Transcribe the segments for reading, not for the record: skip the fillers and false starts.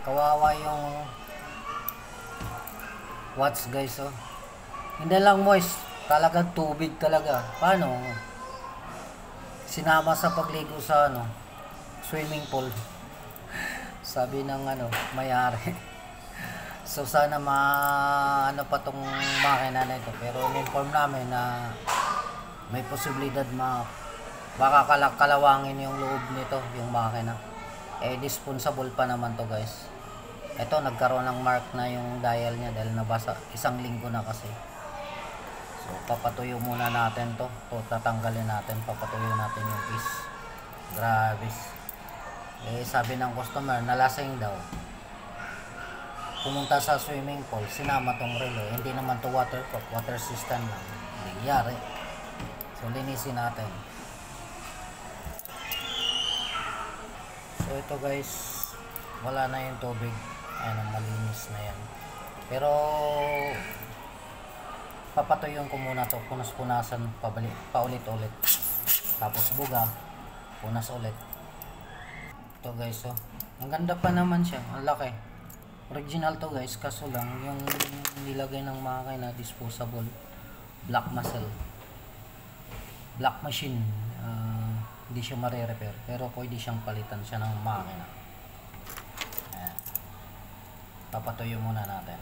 Kawawa yung watch guys, oh. Hindi lang moist, talagang tubig talaga. Paano? Sinama sa pagligo sa swimming pool. Sabi ng may-ari. So sana pa tong makina na ito, pero in-inform namin na may posibilidad baka kalawangin yung loob nito, yung makina. Dispensable pa naman to guys. Ito nagkaroon ng mark na yung dial niya dahil nabasa, 1 linggo na kasi. So papatuyo muna natin to, tatanggalin natin, papatuyo natin yung piece. Grabe. Sabi ng customer, nalasing daw. Pumunta sa swimming pool, sinama tong relo. Hindi naman to waterproof, water system lang. Hindi yari. So linisin natin. So ito guys, wala na yung tubig. Ayan, malinis na yan. Pero papatuyong ko muna to, punas-punasan paulit-ulit. Tapos buga, punas ulit. Ito guys, oh. Ang ganda pa naman siya, ang laki. Original to guys, kaso lang yung nilagay ng makina disposable black machine, hindi siya mare-repair, pero pwede siyang palitan siya ng makina. Ayan. Papatuyo muna natin,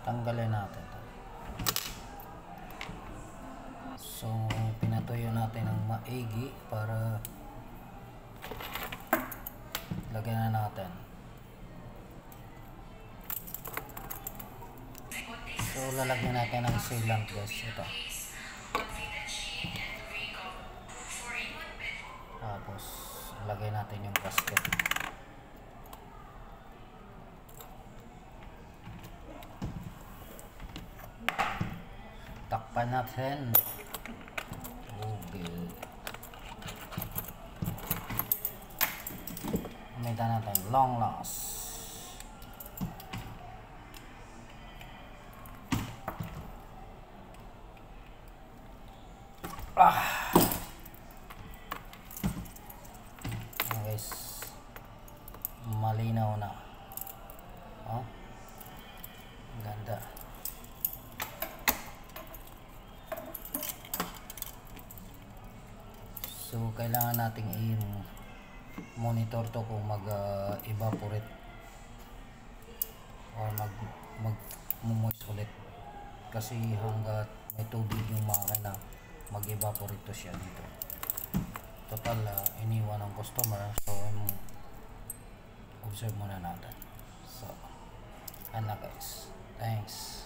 tanggalin natin to. So pinatuyo natin ng maigi para lagyan na natin. So lalagyan natin ng sealant guys, ito. Tapos lagay natin yung gasket. Takpan natin. Okay. Gamitan natin long loss. Guys, malinaw na. Oh, ganda. So kailangan nating i-monitor to kung mag-evaporate or mag-moist ulit, kasi hanggat may tubig yung makina, mag-evaporate to siya dito. Total iniwan ng customer, so observe muna natin. So ano guys, thanks.